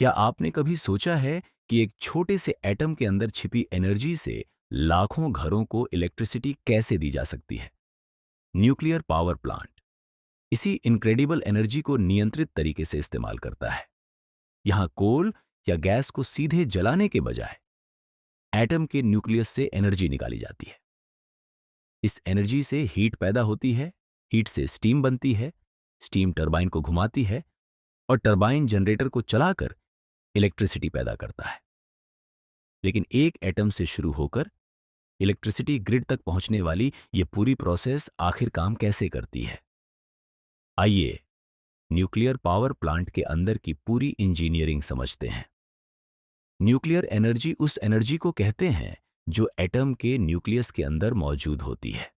क्या आपने कभी सोचा है कि एक छोटे से एटम के अंदर छिपी एनर्जी से लाखों घरों को इलेक्ट्रिसिटी कैसे दी जा सकती है? न्यूक्लियर पावर प्लांट इसी इनक्रेडिबल एनर्जी को नियंत्रित तरीके से इस्तेमाल करता है। यहां कोल या गैस को सीधे जलाने के बजाय एटम के न्यूक्लियस से एनर्जी निकाली जाती है। इस एनर्जी से हीट पैदा होती है, हीट से स्टीम बनती है, स्टीम टरबाइन को घुमाती है और टरबाइन जनरेटर को चलाकर इलेक्ट्रिसिटी पैदा करता है। लेकिन एक एटम से शुरू होकर इलेक्ट्रिसिटी ग्रिड तक पहुंचने वाली ये पूरी प्रोसेस आखिर काम कैसे करती है? आइए न्यूक्लियर पावर प्लांट के अंदर की पूरी इंजीनियरिंग समझते हैं। न्यूक्लियर एनर्जी उस एनर्जी को कहते हैं जो एटम के न्यूक्लियस के अंदर मौजूद होती है।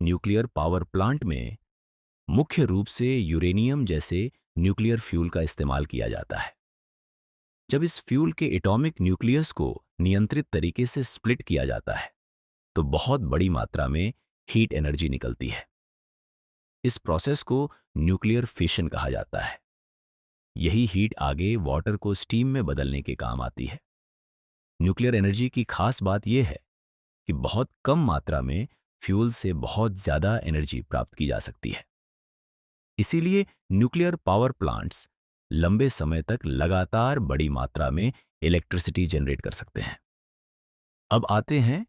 न्यूक्लियर पावर प्लांट में मुख्य रूप से यूरेनियम जैसे न्यूक्लियर फ्यूल का इस्तेमाल किया जाता है। जब इस फ्यूल के एटॉमिक न्यूक्लियस को नियंत्रित तरीके से स्प्लिट किया जाता है तो बहुत बड़ी मात्रा में हीट एनर्जी निकलती है। इस प्रोसेस को न्यूक्लियर फिशन कहा जाता है। यही हीट आगे वाटर को स्टीम में बदलने के काम आती है। न्यूक्लियर एनर्जी की खास बात यह है कि बहुत कम मात्रा में फ्यूल से बहुत ज्यादा एनर्जी प्राप्त की जा सकती है। इसीलिए न्यूक्लियर पावर प्लांट्स लंबे समय तक लगातार बड़ी मात्रा में इलेक्ट्रिसिटी जनरेट कर सकते हैं। अब आते हैं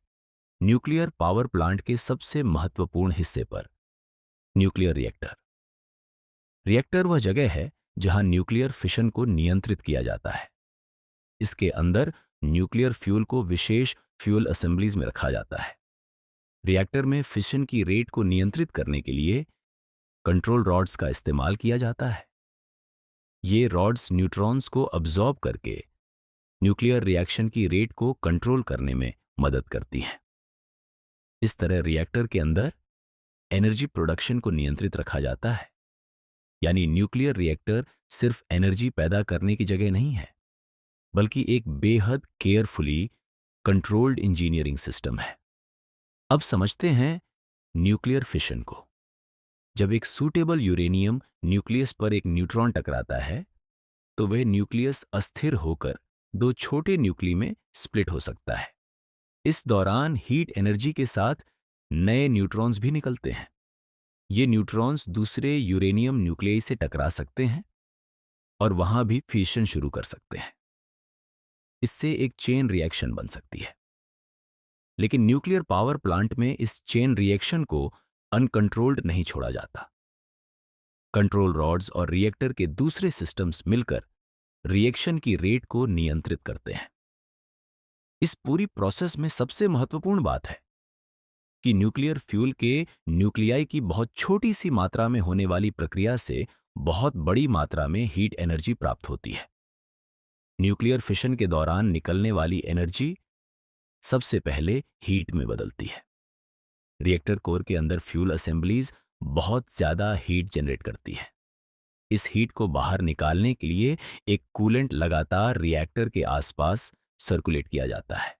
न्यूक्लियर पावर प्लांट के सबसे महत्वपूर्ण हिस्से पर, न्यूक्लियर रिएक्टर। रिएक्टर वह जगह है जहां न्यूक्लियर फिशन को नियंत्रित किया जाता है। इसके अंदर न्यूक्लियर फ्यूल को विशेष फ्यूल असेंबलीज में रखा जाता है। रिएक्टर में फिशन की रेट को नियंत्रित करने के लिए कंट्रोल रॉड्स का इस्तेमाल किया जाता है। ये रॉड्स न्यूट्रॉन्स को अब्जॉर्ब करके न्यूक्लियर रिएक्शन की रेट को कंट्रोल करने में मदद करती हैं। इस तरह रिएक्टर के अंदर एनर्जी प्रोडक्शन को नियंत्रित रखा जाता है। यानी न्यूक्लियर रिएक्टर सिर्फ एनर्जी पैदा करने की जगह नहीं है, बल्कि एक बेहद केयरफुली कंट्रोल्ड इंजीनियरिंग सिस्टम है। अब समझते हैं न्यूक्लियर फिशन को। जब एक सूटेबल यूरेनियम न्यूक्लियस पर एक न्यूट्रॉन टकराता है तो वह न्यूक्लियस अस्थिर होकर दो छोटे न्यूक्ली में स्प्लिट हो सकता है। इस दौरान हीट एनर्जी के साथ नए न्यूट्रॉन्स भी निकलते हैं। ये न्यूट्रॉन्स दूसरे यूरेनियम न्यूक्लियाई से टकरा सकते हैं और वहां भी फिशन शुरू कर सकते हैं। इससे एक चेन रिएक्शन बन सकती है। लेकिन न्यूक्लियर पावर प्लांट में इस चेन रिएक्शन को अनकंट्रोल्ड नहीं छोड़ा जाता। कंट्रोल रॉड्स और रिएक्टर के दूसरे सिस्टम्स मिलकर रिएक्शन की रेट को नियंत्रित करते हैं। इस पूरी प्रोसेस में सबसे महत्वपूर्ण बात है कि न्यूक्लियर फ्यूल के न्यूक्लियाई की बहुत छोटी सी मात्रा में होने वाली प्रक्रिया से बहुत बड़ी मात्रा में हीट एनर्जी प्राप्त होती है। न्यूक्लियर फिशन के दौरान निकलने वाली एनर्जी सबसे पहले हीट में बदलती है। रिएक्टर कोर के अंदर फ्यूल असेंबलीज बहुत ज्यादा हीट जनरेट करती है। इस हीट को बाहर निकालने के लिए एक कूलेंट लगातार रिएक्टर के आसपास सर्कुलेट किया जाता है।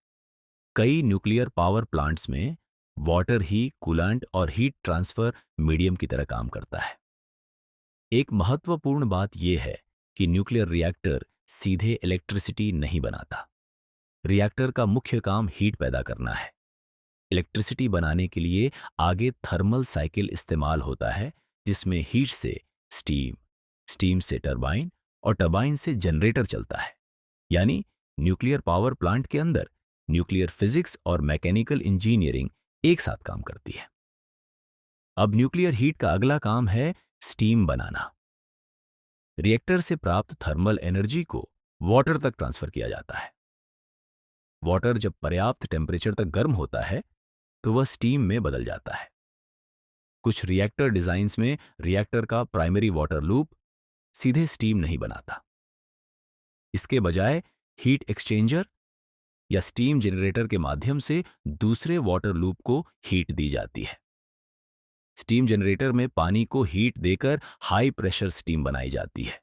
कई न्यूक्लियर पावर प्लांट्स में वाटर ही कूलेंट और हीट ट्रांसफर मीडियम की तरह काम करता है। एक महत्वपूर्ण बात यह है कि न्यूक्लियर रिएक्टर सीधे इलेक्ट्रिसिटी नहीं बनाता। रिएक्टर का मुख्य काम हीट पैदा करना है। इलेक्ट्रिसिटी बनाने के लिए आगे थर्मल साइकिल इस्तेमाल होता है, जिसमें हीट से स्टीम, स्टीम से टरबाइन और टरबाइन से जनरेटर चलता है। यानी न्यूक्लियर पावर प्लांट के अंदर न्यूक्लियर फिजिक्स और मैकेनिकल इंजीनियरिंग एक साथ काम करती है। अब न्यूक्लियर हीट का अगला काम है स्टीम बनाना। रिएक्टर से प्राप्त थर्मल एनर्जी को वाटर तक ट्रांसफर किया जाता है। वाटर जब पर्याप्त टेम्परेचर तक गर्म होता है तो वह स्टीम में बदल जाता है। कुछ रिएक्टर डिजाइन्स में रिएक्टर का प्राइमरी वाटर लूप सीधे स्टीम नहीं बनाता। इसके बजाय हीट एक्सचेंजर या स्टीम जनरेटर के माध्यम से दूसरे वाटर लूप को हीट दी जाती है। स्टीम जनरेटर में पानी को हीट देकर हाई प्रेशर स्टीम बनाई जाती है।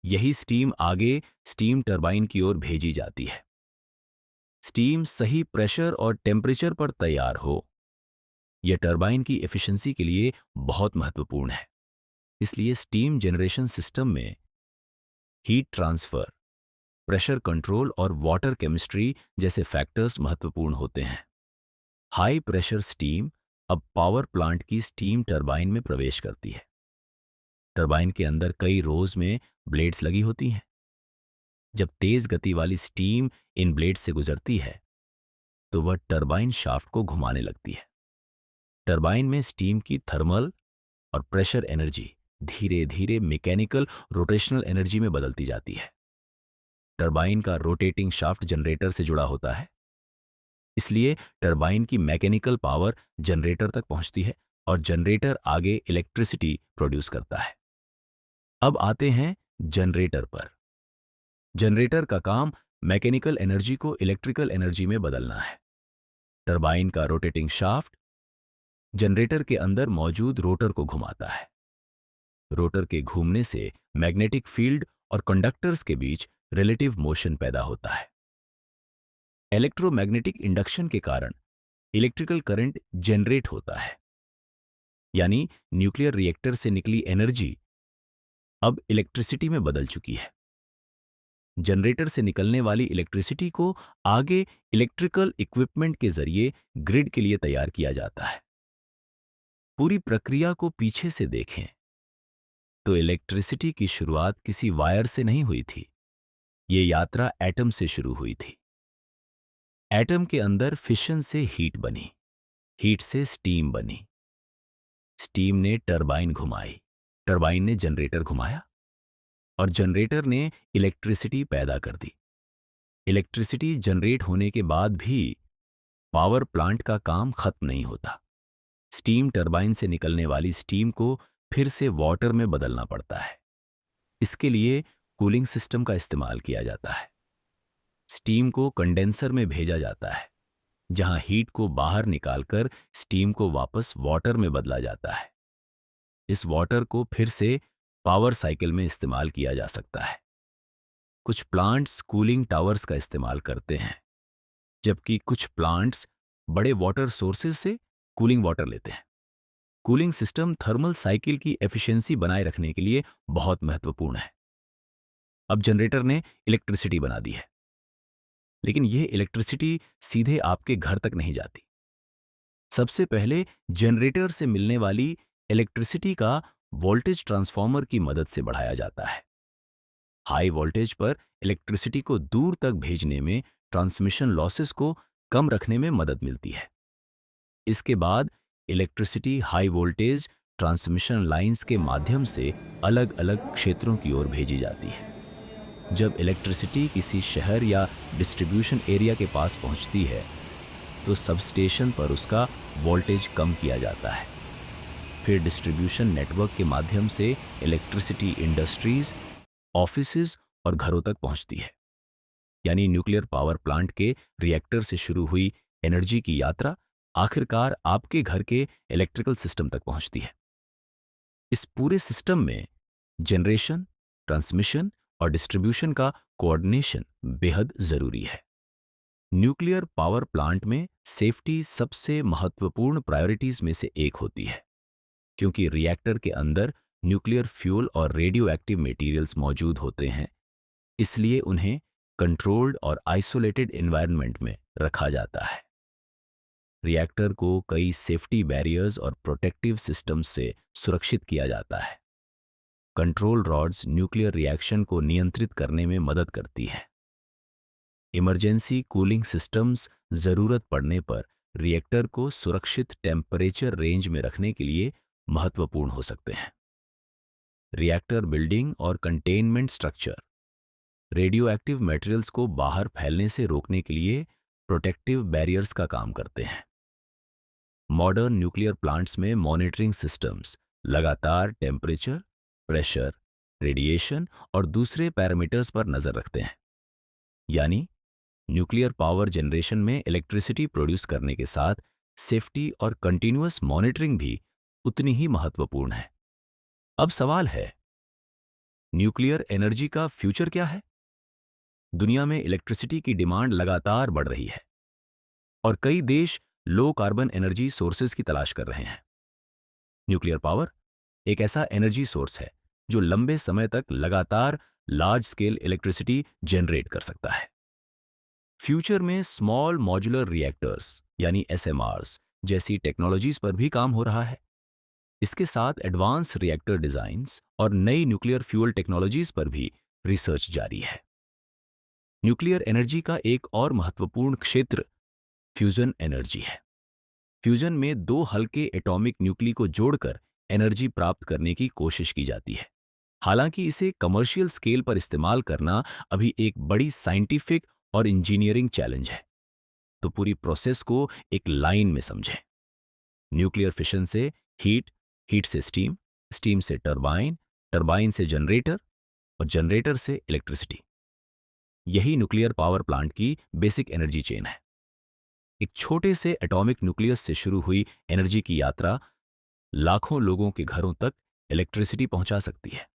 यही स्टीम आगे स्टीम टरबाइन की ओर भेजी जाती है। स्टीम सही प्रेशर और टेम्परेचर पर तैयार हो, यह टरबाइन की एफिशिएंसी के लिए बहुत महत्वपूर्ण है। इसलिए स्टीम जनरेशन सिस्टम में हीट ट्रांसफर, प्रेशर कंट्रोल और वाटर केमिस्ट्री जैसे फैक्टर्स महत्वपूर्ण होते हैं। हाई प्रेशर स्टीम अब पावर प्लांट की स्टीम टरबाइन में प्रवेश करती है। टरबाइन के अंदर कई रोज में ब्लेड्स लगी होती हैं। जब तेज गति वाली स्टीम इन ब्लेड से गुजरती है तो वह टरबाइन शाफ्ट को घुमाने लगती है। टरबाइन में स्टीम की थर्मल और प्रेशर एनर्जी धीरे धीरे मैकेनिकल रोटेशनल एनर्जी में बदलती जाती है। टरबाइन का रोटेटिंग शाफ्ट जनरेटर से जुड़ा होता है, इसलिए टरबाइन की मैकेनिकल पावर जनरेटर तक पहुंचती है और जनरेटर आगे इलेक्ट्रिसिटी प्रोड्यूस करता है। अब आते हैं जनरेटर पर। जनरेटर का काम मैकेनिकल एनर्जी को इलेक्ट्रिकल एनर्जी में बदलना है। टरबाइन का रोटेटिंग शाफ्ट जनरेटर के अंदर मौजूद रोटर को घुमाता है। रोटर के घूमने से मैग्नेटिक फील्ड और कंडक्टर्स के बीच रिलेटिव मोशन पैदा होता है। इलेक्ट्रोमैग्नेटिक इंडक्शन के कारण इलेक्ट्रिकल करंट जनरेट होता है, यानी न्यूक्लियर रिएक्टर से निकली एनर्जी अब इलेक्ट्रिसिटी में बदल चुकी है। जनरेटर से निकलने वाली इलेक्ट्रिसिटी को आगे इलेक्ट्रिकल इक्विपमेंट के जरिए ग्रिड के लिए तैयार किया जाता है। पूरी प्रक्रिया को पीछे से देखें तो इलेक्ट्रिसिटी की शुरुआत किसी वायर से नहीं हुई थी। ये यात्रा एटम से शुरू हुई थी। एटम के अंदर फिशन से हीट बनी, हीट से स्टीम बनी, स्टीम ने टरबाइन घुमाई, टरबाइन ने जनरेटर घुमाया और जनरेटर ने इलेक्ट्रिसिटी पैदा कर दी। इलेक्ट्रिसिटी जनरेट होने के बाद भी पावर प्लांट का काम खत्म नहीं होता। स्टीम टरबाइन से निकलने वाली स्टीम को फिर से वाटर में बदलना पड़ता है। इसके लिए कूलिंग सिस्टम का इस्तेमाल किया जाता है। स्टीम को कंडेंसर में भेजा जाता है, जहां हीट को बाहर निकालकर स्टीम को वापस वाटर में बदला जाता है। इस वाटर को फिर से पावर साइकिल में इस्तेमाल किया जा सकता है। कुछ प्लांट्स कूलिंग टावर्स का इस्तेमाल करते हैं, जबकि कुछ प्लांट्स बड़े वाटर सोर्सेज से कूलिंग वाटर लेते हैं। कूलिंग सिस्टम थर्मल साइकिल की एफिशिएंसी बनाए रखने के लिए बहुत महत्वपूर्ण है। अब जनरेटर ने इलेक्ट्रिसिटी बना दी है, लेकिन यह इलेक्ट्रिसिटी सीधे आपके घर तक नहीं जाती। सबसे पहले जनरेटर से मिलने वाली इलेक्ट्रिसिटी का वोल्टेज ट्रांसफार्मर की मदद से बढ़ाया जाता है। हाई वोल्टेज पर इलेक्ट्रिसिटी को दूर तक भेजने में ट्रांसमिशन लॉसेस को कम रखने में मदद मिलती है। इसके बाद electricity high voltage transmission lines के माध्यम से अलग अलग क्षेत्रों की ओर भेजी जाती है। जब इलेक्ट्रिसिटी किसी शहर या डिस्ट्रीब्यूशन एरिया के पास पहुंचती है तो सबस्टेशन पर उसका वोल्टेज कम किया जाता है। फिर डिस्ट्रीब्यूशन नेटवर्क के माध्यम से इलेक्ट्रिसिटी इंडस्ट्रीज, ऑफिसेज और घरों तक पहुंचती है। यानी न्यूक्लियर पावर प्लांट के रिएक्टर से शुरू हुई एनर्जी की यात्रा आखिरकार आपके घर के इलेक्ट्रिकल सिस्टम तक पहुंचती है। इस पूरे सिस्टम में जनरेशन, ट्रांसमिशन और डिस्ट्रीब्यूशन का कोऑर्डिनेशन बेहद जरूरी है। न्यूक्लियर पावर प्लांट में सेफ्टी सबसे महत्वपूर्ण प्रायोरिटीज में से एक होती है, क्योंकि रिएक्टर के अंदर न्यूक्लियर फ्यूल और रेडियो एक्टिव मटेरियल्स मौजूद होते हैं, इसलिए उन्हें कंट्रोल्ड और आइसोलेटेड एनवायरनमेंट में रखा जाता है। रिएक्टर को कई सेफ्टी बैरियर्स और प्रोटेक्टिव सिस्टम्स से सुरक्षित किया जाता है। कंट्रोल रॉड्स न्यूक्लियर रिएक्शन को नियंत्रित करने में मदद करती हैं। इमरजेंसी कूलिंग सिस्टम्स जरूरत पड़ने पर रिएक्टर को सुरक्षित टेम्परेचर रेंज में रखने के लिए महत्वपूर्ण हो सकते हैं। रिएक्टर बिल्डिंग और containment structure radio active materials को बाहर फैलने से रोकने के लिए प्रोटेक्टिव बैरियर्स का काम करते हैं। मॉडर्न न्यूक्लियर प्लांट्स में मॉनिटरिंग सिस्टम्स लगातार टेम्परेचर, प्रेशर, रेडिएशन और दूसरे पैरामीटर्स पर नजर रखते हैं। यानी न्यूक्लियर पावर जनरेशन में इलेक्ट्रिसिटी प्रोड्यूस करने के साथ सेफ्टी और कंटिन्यूअस मॉनिटरिंग भी उतनी ही महत्वपूर्ण है। अब सवाल है, न्यूक्लियर एनर्जी का फ्यूचर क्या है? दुनिया में इलेक्ट्रिसिटी की डिमांड लगातार बढ़ रही है और कई देश लो कार्बन एनर्जी सोर्सेज की तलाश कर रहे हैं। न्यूक्लियर पावर एक ऐसा एनर्जी सोर्स है जो लंबे समय तक लगातार लार्ज स्केल इलेक्ट्रिसिटी जनरेट कर सकता है। फ्यूचर में स्मॉल मॉड्यूलर रिएक्टर्स यानी एसएमआरस जैसी टेक्नोलॉजीज पर भी काम हो रहा है। इसके साथ एडवांस रिएक्टर डिजाइन्स और नई न्यूक्लियर फ्यूल टेक्नोलॉजीज पर भी रिसर्च जारी है। न्यूक्लियर एनर्जी का एक और महत्वपूर्ण क्षेत्र फ्यूजन एनर्जी है। फ्यूजन में दो हल्के एटॉमिक न्यूक्ली को जोड़कर एनर्जी प्राप्त करने की कोशिश की जाती है। हालांकि इसे कमर्शियल स्केल पर इस्तेमाल करना अभी एक बड़ी साइंटिफिक और इंजीनियरिंग चैलेंज है। तो पूरी प्रोसेस को एक लाइन में समझें। न्यूक्लियर फिशन से हीट, हीट से स्टीम, स्टीम से टरबाइन, टरबाइन से जनरेटर और जनरेटर से इलेक्ट्रिसिटी। यही न्यूक्लियर पावर प्लांट की बेसिक एनर्जी चेन है। एक छोटे से एटॉमिक न्यूक्लियस से शुरू हुई एनर्जी की यात्रा लाखों लोगों के घरों तक इलेक्ट्रिसिटी पहुंचा सकती है।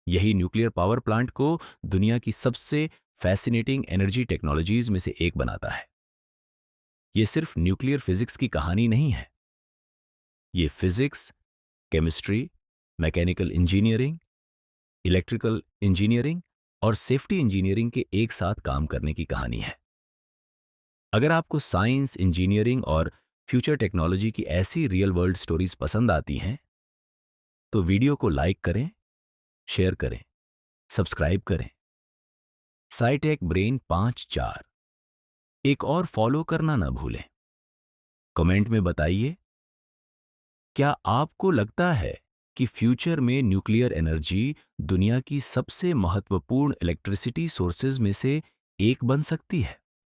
यही न्यूक्लियर पावर प्लांट को दुनिया की सबसे फैसिनेटिंग एनर्जी टेक्नोलॉजीज में से एक बनाता है। यह सिर्फ न्यूक्लियर फिजिक्स की कहानी नहीं है। ये physics, chemistry, mechanical engineering, electrical engineering और सेफ्टी इंजीनियरिंग के एक साथ काम करने की कहानी है। अगर आपको साइंस, इंजीनियरिंग और फ्यूचर टेक्नोलॉजी की ऐसी रियल वर्ल्ड स्टोरीज पसंद आती हैं, तो वीडियो को लाइक करें, शेयर करें, सब्सक्राइब करें। साइटेक ब्रेन 5-4 एक और फॉलो करना ना भूलें। कमेंट में बताइए, क्या आपको लगता है कि फ्यूचर में न्यूक्लियर एनर्जी दुनिया की सबसे महत्वपूर्ण इलेक्ट्रिसिटी सोर्सेज में से एक बन सकती है?